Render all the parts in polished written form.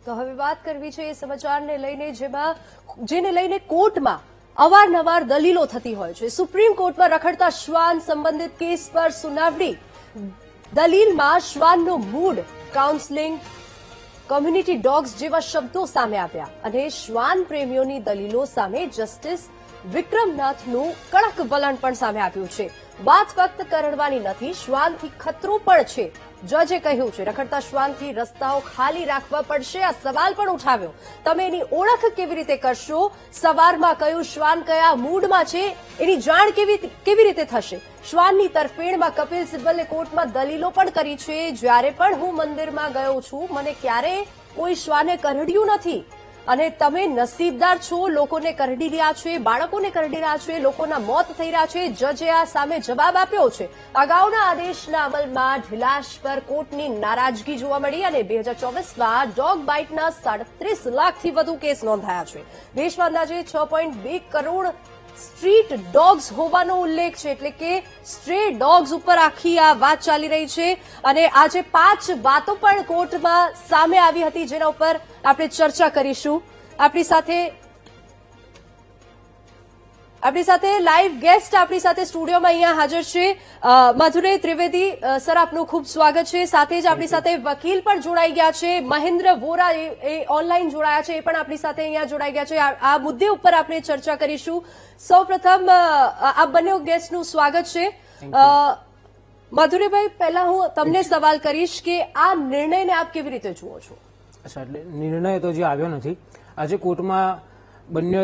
તો હવે વાત કરવી છે એ સમાચારને લઈને જેને લઈને કોર્ટમાં અવારનવાર દલીલો થતી હોય છે। સુપ્રીમ કોર્ટમાં રખડતા શ્વાન સંબંધિત કેસ પર સુનાવણી। દલીલમાં શ્વાનનો મૂડ, કાઉન્સેલિંગ, કોમ્યુનિટી ડોગ્સ જેવા શબ્દો સામે આવ્યા અને શ્વાન પ્રેમીઓની દલીલો સામે જસ્ટિસ વિક્રમનાથનું કડક વલણ પણ સામે આવ્યું છે। વાત ફક્ત કરડવાની નથી, શ્વાનથી ખતરો પણ છે। જજે કહ્યું છે રખડતા શ્વાનથી રસ્તાઓ ખાલી રાખવા પડશે। આ સવાલ પણ ઉઠાવ્યો, તમે એની ઓળખ કેવી રીતે કરશો? સવારમાં કયું શ્વાન કયા મૂડમાં છે એની જાણ કેવી રીતે થશે? શ્વાનની તરફેણમાં કપિલ સિબ્બલે કોર્ટમાં દલીલો પણ કરી છે। જ્યારે પણ હું મંદિરમાં ગયો છું મને ક્યારેય કોઈ શ્વાને કરડ્યું નથી અને તમે નસીબદાર છો, લોકોને કરડી રહ્યા છે, બાળકોને કરડી રહ્યા છે, લોકોના મોત થઈ રહ્યા છે। જજે આ સામે જવાબ આપ્યો છે। અગાઉના આદેશના અમલમાં ઢીલાશ પર કોર્ટની નારાજગી જોવા મળી અને 2024માં ડોગ બાઇટના 37 લાખથી વધુ કેસ નોંધાયા છે। દેશમાં અંદાજે 6.2 કરોડ સ્ટ્રીટ ડોગ્સ હોવાનો ઉલ્લેખ છે, એટલે કે સ્ટ્રે ડોગ્સ ઉપર આખી આ વાત ચાલી રહી છે અને આજે 5 વાતો પણ કોર્ટમાં સામે આવી હતી જેના ઉપર આપણે ચર્ચા કરીશું। આપણી સાથે લાઈવ ગેસ્ટ આપણી સાથે સ્ટુડિયોમાં અહીંયા હાજર છે મધુરય ત્રિવેદી સર, આપનું ખૂબ સ્વાગત છે। સાથે જ આપણી સાથે વકીલ પણ જોડાઈ ગયા છે, મહેન્દ્ર વોરા એ ઓનલાઈન જોડાયા છે, એ પણ આપણી સાથે અહીંયા જોડાઈ ગયા છે। આ મુદ્દે ઉપર આપણે ચર્ચા કરીશું। સૌપ્રથમ આ બંને ગેસ્ટનું સ્વાગત છે। મધુરયભાઈ, પહેલા હું તમને સવાલ કરીશ કે આ નિર્ણયને આપ કેવી રીતે જુઓ છો? અચ્છા, એટલે નિર્ણય તો જે આવ્યો નથી। આજે કોર્ટમાં બંને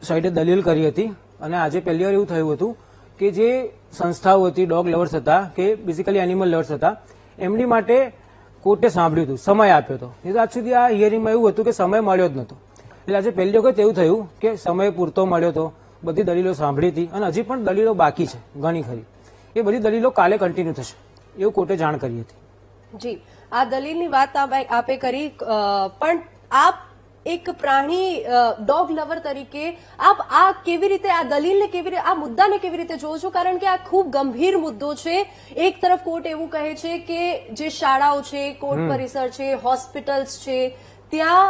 સાઈડે દલીલ કરી હતી અને આજે પહેલી વાર એવું થયું હતું કે જે સંસ્થાઓ હતી, ડોગ લવર્સ હતા કે બેઝિકલી એનિમલ લવર્સ હતા, એમની માટે કોર્ટે સાંભળ્યું હતું, સમય આપ્યો હતો। નહીં તો આજ સુધી આ હિયરિંગમાં એવું હતું કે સમય મળ્યો જ નહોતો। એટલે આજે પહેલી વખત એવું થયું કે સમય પૂરતો મળ્યો હતો, બધી દલીલો સાંભળી હતી અને હજી પણ દલીલો બાકી છે ઘણી ખરી। એ બધી દલીલો કાલે કન્ટિન્યુ થશે એવું કોર્ટે જાણ કરી હતી। જી, આ દલીલની વાત આપે કરી, પણ આપ એક પ્રાણી ડોગ લવર તરીકે આપ આ કેવી રીતે આ દલીલને કેવી રીતે, આ મુદ્દાને કેવી રીતે જોવો છો? કારણ કે આ ખૂબ ગંભીર મુદ્દો છે। એક તરફ કોર્ટ એવું કહે છે કે જે શાળાઓ છે, કોર્ટ પરિસર છે, હોસ્પિટલ્સ છે, ત્યાં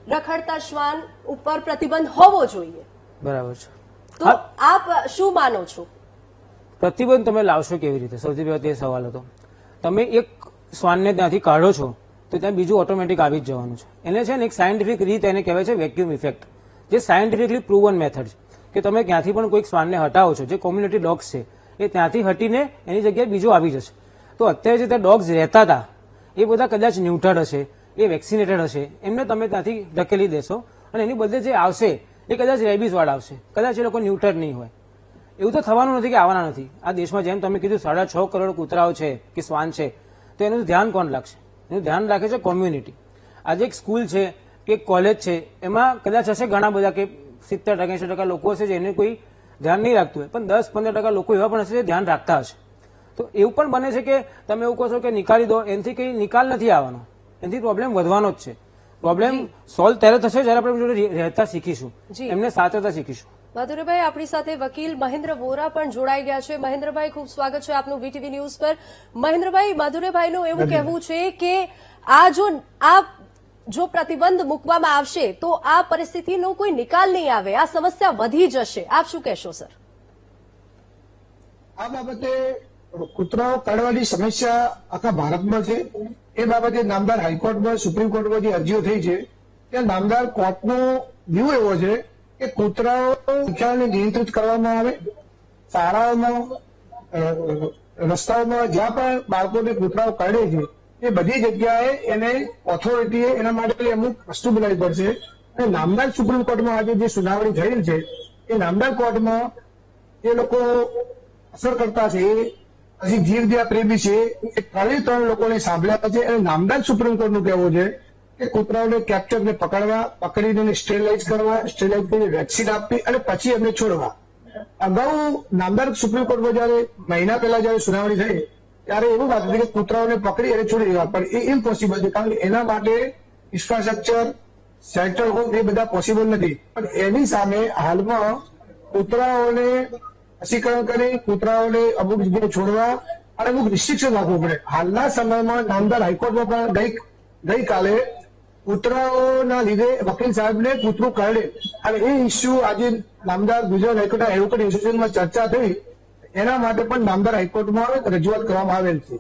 રખડતા શ્વાન ઉપર પ્રતિબંધ હોવો જોઈએ। બરાબર છે, તો આપ શું માનો છો? પ્રતિબંધ તમે લાવશો કેવી રીતે? સૌથી પહેલા તે સવાલ હતો। તમે એક શ્વાનને ત્યાંથી કાઢો છો તો ત્યાં બીજું ઓટોમેટિક આવી જ જવાનું છે। એને છે ને એક સાયન્ટિફિક રીત એને કહેવાય છે વેક્યુમ ઇફેક્ટ, જે સાયન્ટિફિકલી પ્રૂવન મેથડ છે કે તમે ક્યાંથી પણ કોઈક શ્વાનને હટાવો છો, જે કોમ્યુનિટી ડોગ્સ છે એ ત્યાંથી હટીને એની જગ્યાએ બીજો આવી જશે। તો અત્યારે જે ત્યાં ડોગ્સ રહેતા હતા એ બધા કદાચ ન્યુટર્ડ હશે, એ વેક્સિનેટેડ હશે, એમને તમે ત્યાંથી ધકેલી દેશો અને એની બદલે જે આવશે એ કદાચ રેબીઝ વાળા આવશે, કદાચ એ લોકો ન્યુટર્ડ નહીં હોય। એવું તો થવાનું નથી કે આવવાના નથી। આ દેશમાં જેમ તમે કીધું 6.5 કરોડ કૂતરાઓ છે કે શ્વાન છે, તો એનું ધ્યાન કોણ રાખશે? એનું ધ્યાન રાખે છે કોમ્યુનિટી। આજે એક સ્કૂલ છે કે કોલેજ છે, એમાં કદાચ હશે ઘણા બધા કે 70-80% લોકો હશે જેને કોઈ ધ્યાન નહીં રાખતું હોય, પણ 10-15% લોકો એવા પણ હશે જે ધ્યાન રાખતા હશે। તો એવું પણ બને છે કે તમે એવું કહો છો કે નિકાળી દો, એનાથી કઈ નિકાલ નથી આવવાનો, એનાથી પ્રોબ્લેમ વધવાનો જ છે। પ્રોબ્લેમ સોલ્વ ત્યારે થશે જયારે આપણે જોડે રહેતા શીખીશું, એમને સાચવતા શીખીશું। મધુરભાઈ, આપણી સાથે વકીલ મહેન્દ્ર વોરા પણ જોડાઈ ગયા છે। મહેન્દ્રભાઈ, ખૂબ સ્વાગત છે આપનું વીટીવી ન્યૂઝ પર। મહેન્દ્રભાઈ, મધુરભાઈનું એવું કહેવું છે કે આ જો પ્રતિબંધ મૂકવામાં આવશે તો આ પરિસ્થિતિનો કોઈ નિકાલ નહીં આવે, આ સમસ્યા વધી જશે। આપ શું કહેશો સર? આ બાબતે કૂતરાઓ કાઢવાની સમસ્યા આખા ભારતમાં છે। એ બાબતે નામદાર હાઈકોર્ટમાં, સુપ્રીમ કોર્ટમાં જે અરજીઓ થઈ છે ત્યાં નામદાર કોર્ટનો વ્યૂ એવો છે કે કૂતરાઓ સંખ્યાને નિયંત્રિત કરવામાં આવે। શાળાઓમાં, રસ્તાઓમાં જ્યાં પણ બાળકોને કૂતરાઓ કરડે છે એ બધી જગ્યાએ એને ઓથોરિટીએ એના માટે અમુક વસ્તુ બનાવવી પડશે। અને નામદાર સુપ્રીમ કોર્ટમાં આજે જે સુનાવણી થયેલ છે એ નામદાર કોર્ટમાં જે લોકો અસર કરતા છે, હજી જીવદયા પ્રેમી છે, એ 3 લોકોને સાંભળ્યા છે અને નામદાર સુપ્રીમ કોર્ટનું કહેવું છે કે કૂતરાઓને કેપ્ચરને પકડીને સ્ટેરિલાઇઝ કરવા, સ્ટેરિલાઇઝ કરીને વેક્સિન આપવી અને પછી એમને છોડવા। અગાઉ નામદાર સુપ્રીમ કોર્ટમાં જયારે મહિના પહેલા જયારે સુનાવણી થઈ ત્યારે એવું વાત હતી કે કૂતરાઓને પકડી અને છોડી દેવા, પણ એ ઇમ્પોસિબલ છે કારણ કે એના માટે ઇન્ફ્રાસ્ટ્રક્ચર, સેન્ટર હોમ એ બધા પોસિબલ નથી। પણ એની સામે હાલમાં કૂતરાઓને રસીકરણ કરી કૂતરાઓને અમુક જગ્યાએ છોડવા અને અમુક રિસ્ટ્રિક્શન રાખવું પડે। હાલના સમયમાં નામદાર હાઈકોર્ટમાં પણ ગઈકાલે કૂતરાઓના લીધે વકીલ સાહેબને કૂતરું કરડે અને એ ઇસ્યુ આજે નામદાર ગુજરાત હાઈકોર્ટના એડવોકેટ એસોસિએશનમાં ચર્ચા થઈ, એના માટે પણ નામદાર હાઈકોર્ટમાં રજૂઆત કરવામાં આવેલ છે.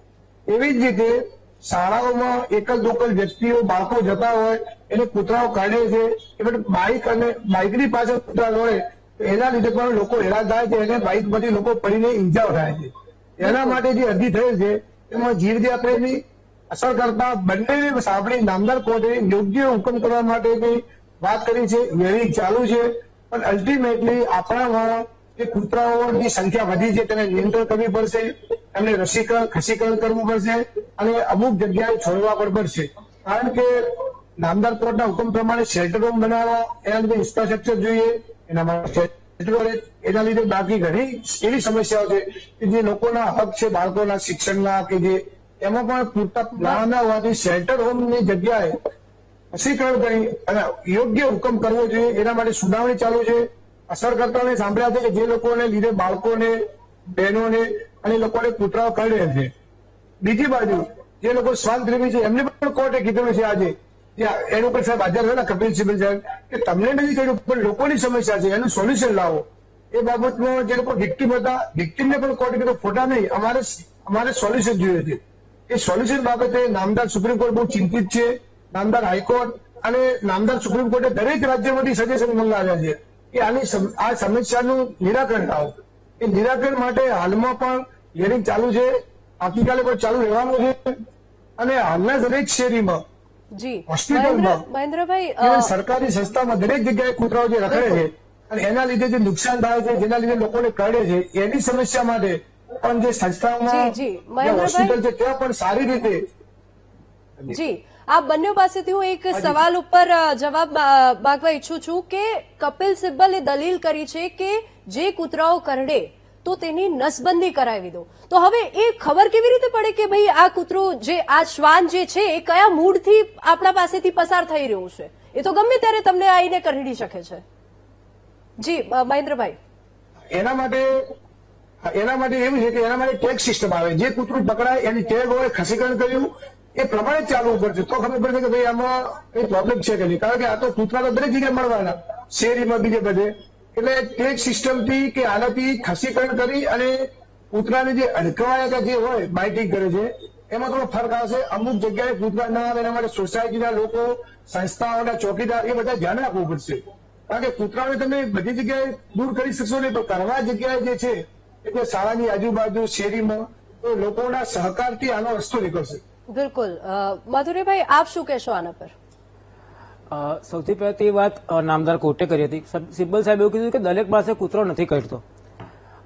એવી જ રીતે શાળાઓમાં એકલ દોકલ વ્યક્તિઓ બાળકો જતા હોય એને કૂતરાઓ કાઢે છે, એ બધું બાઇક અને બાઇકની પાછળ કૂતરા દોડે તો એના લીધે પણ લોકો હેરાન થાય છે અને બાઇકમાંથી લોકો પડીને ઈજાઓ થાય છે. એના માટે જે અરજી થયેલ છે એમાં જીવદયા પ્રેમી અસર કરતા બંને સાંભળી નામદાર કોર્ટે યોગ્ય હુકમ કરવા માટેની વાત કરી છે. હિયરિંગ ચાલુ છે, પણ અલ્ટિમેટલી આપણામાં જે કૂતરાઓની સંખ્યા વધી છે તેને નિયંત્રણ કરવી પડશે, એમને રસીકરણ ખસીકરણ કરવું પડશે અને અમુક જગ્યાએ છોડવા પણ પડશે. કારણ કે નામદાર કોર્ટના હુકમ પ્રમાણે શેલ્ટર હોમ બનાવવા, એના લીધે ઇન્ફ્રાસ્ટ્રક્ચર જોઈએ, એના માટે એના લીધે બાકી ઘણી એવી સમસ્યાઓ છે કે જે લોકોના હક છે, બાળકોના શિક્ષણના કે જે એમાં પણ પૂરતા નાના હોવાથી શેલ્ટર હોમની જગ્યાએ રસીકરણ કરી અને યોગ્ય હુકમ કરવો જોઈએ. એના માટે સુનાવણી ચાલુ છે. અસરકર્તાઓને સાંભળ્યા છે કે જે લોકોને લીધે બાળકોને, બહેનોને અને લોકોને કૂતરાઓ કરડે છે. બીજી બાજુ જે લોકો શ્વાન પ્રેમી છે એમને પણ કોર્ટે કીધેલું છે આજે એડવોકેટ સાહેબ હાજર હતા, કપિલ સિબ્બલ સાહેબ, કે તમને નથી કહ્યું પણ લોકોની સમસ્યા છે, એનું સોલ્યુશન લાવો. એ બાબતમાં જે લોકો વિક્ટીમ હતા, વિક્ટીમને પણ કોર્ટે કીધું ખોટા નહીં, અમારે સોલ્યુશન જોઈએ છે. એ સોલ્યુશન બાબતે નામદાર સુપ્રીમ કોર્ટ બહુ ચિંતિત છે. નામદાર હાઈકોર્ટ અને નામદાર સુપ્રીમ કોર્ટે દરેક રાજ્યમાંથી સજેશન મંગાવ્યા છે કે આ સમસ્યાનું નિરાકરણ લાવો. એ નિરાકરણ માટે હાલમાં પણ હિયરિંગ ચાલુ છે, આવતીકાલે પણ ચાલુ રહેવાનું છે અને હાલના દરેક શેરીમાં, જી હોસ્પિટલમાં, મહેન્દ્રભાઈ, ઇવન સરકારી સંસ્થામાં દરેક જગ્યાએ કૂતરાઓ જે રખડે છે અને એના લીધે જે નુકસાન થાય છે, જેના લીધે લોકોને કરડે છે, એની સમસ્યા માટે પણ જે સંસ્થાઓમાં જી, જે હોસ્પિટલ છે ત્યાં પણ સારી રીતે. જી, આ બંને પાસેથી હું એક સવાલ ઉપર જવાબ માંગવા ઈચ્છું છું કે કપિલ સિબ્બલે દલીલ કરી છે કે જે કૂતરાઓ કરડે તો તેની નસબંધી કરાવી દો. તો હવે એ ખબર કેવી રીતે પડે કે ભાઈ આ કૂતરું, જે આ શ્વાન જે છે એ કયા મૂળથી આપણા પાસેથી પસાર થઈ રહ્યું છે? એ તો ગમે ત્યારે તમને આવીને કરડી શકે છે. જી મહેન્દ્રભાઈ, એના માટે એવું છે કે એના માટે ટેગ સિસ્ટમ આવે. જે કૂતરું પકડાય એની ટેગ હોય, ખસીકરણ કર્યું એ પ્રમાણે ચાલવું પડશે તો ખબર પડશે કે ભાઈ આમાં કઈ પ્રોબ્લેમ છે કે નહીં. કારણ કે આ તો કૂતરા તો દરેક જગ્યાએ મળવાના, શેરીમાં, બીજે બધે. એટલે ટેગ સિસ્ટમથી કે આનાથી ખસીકરણ કરી અને કૂતરાને જે અડકવાયા જે હોય, બાઇટિંગ કરે છે, એમાં થોડો ફરક આવશે. અમુક જગ્યાએ કૂતરા ના આવે એના માટે સોસાયટીના લોકો, સંસ્થાઓના ચોકીદાર એ બધા ધ્યાન રાખવું પડશે. કારણ કે કૂતરાઓને તમે બધી જગ્યાએ દૂર કરી શકશો નહીં, તો કરવા જગ્યાએ જે છે એટલે શાળાની આજુબાજુ, શેરીમાં, તો લોકોના સહકારથી આનો રસ્તો નીકળશે. બિલકુલ. માધુરીભાઈ, આપ શું કહેશો આના પર? સૌથી પહેલા તે વાત નામદાર કોર્ટે કરી હતી. સિબ્બલ સાહેબ એવું કીધું કે દરેક પાસે કૂતરો નથી કરતો.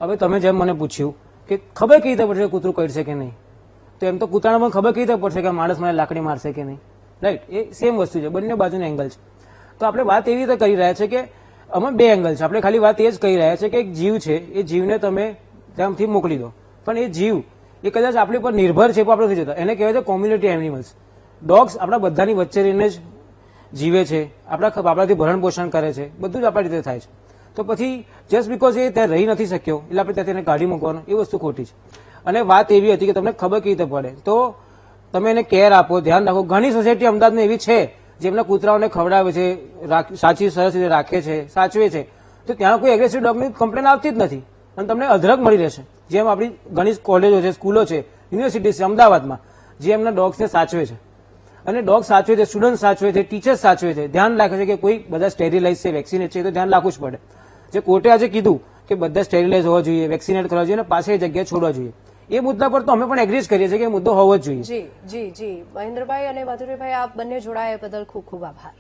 હવે તમે જેમ મને પૂછ્યું કે ખબર કેવી રીતે પડશે કૂતરું કરશે કે નહીં, તો એમ તો કૂતરાને પણ ખબર કેવી રીતે પડશે કે માણસ મને લાકડી મારશે કે નહીં, રાઈટ? એ સેમ વસ્તુ છે, બંને બાજુનો એંગલ છે. તો આપણે વાત એવી રીતે કરી રહ્યા છે કે આમાં બે એંગલ છે. આપણે ખાલી વાત એ જ કહી રહ્યા છે કે એક જીવ છે, એ જીવને તમે ત્યાંથી મોકલી દો, પણ એ જીવ એ કદાચ આપણી પર નિર્ભર છે, આપણે નથી જતા. એને કહેવાય છે કોમ્યુનિટી એનિમલ્સ. ડોગ્સ આપણા બધાની વચ્ચે રહીને જ જીવે છે, આપણાથી ભરણ પોષણ કરે છે, બધું જ આપણા રીતે થાય છે. તો પછી જસ્ટ બીકોઝ એ ત્યાં રહી નથી શક્યો એટલે આપણે ત્યાંથી એને કાઢી મૂકવાનું, એ વસ્તુ ખોટી છે. અને વાત એવી હતી કે તમને ખબર કેવી રીતે પડે, તો તમે એને કેર આપો, ધ્યાન રાખો. ઘણી સોસાયટી અમદાવાદમાં એવી છે જેમના કૂતરાઓને ખવડાવે છે, સાચી સરસ રીતે રાખે છે, સાચવે છે, તો ત્યાં કોઈ એગ્રેસિવ ડોગની કમ્પ્લેન આવતી જ નથી અને તમને અધરક મળી રહેશે. જેમ આપણી ઘણી કોલેજો છે, સ્કૂલો છે, યુનિવર્સિટી છે અમદાવાદમાં, જે એમના ડોગ્સને સાચવે છે. અને ડોગ સાચવે છે, સ્ટુડન્ટ સાચવે છે, ટીચર્સ સાચવે છે, ધ્યાન રાખે છે કે કોઈ બધા સ્ટેરિલાઇઝ છે, વેક્સિનેટ છે, તો ધ્યાન રાખવું જ પડે. જે કોર્ટે આજે કીધું કે બધા સ્ટેરિલાઇઝ હોવા જોઈએ, વેક્સિનેટ કરવા જોઈએ અને પાછળ જગ્યાએ છોડવા જોઈએ, એ મુદ્દા પર તો અમે પણ એગ્રી કરીએ છીએ કે મુદ્દો હોવો જ જોઈએ. જી જી જી, મહેન્દ્રભાઈ અને માધુરીભાઈ, આપ બંને જોડાયા બદલ ખૂબ ખૂબ આભાર.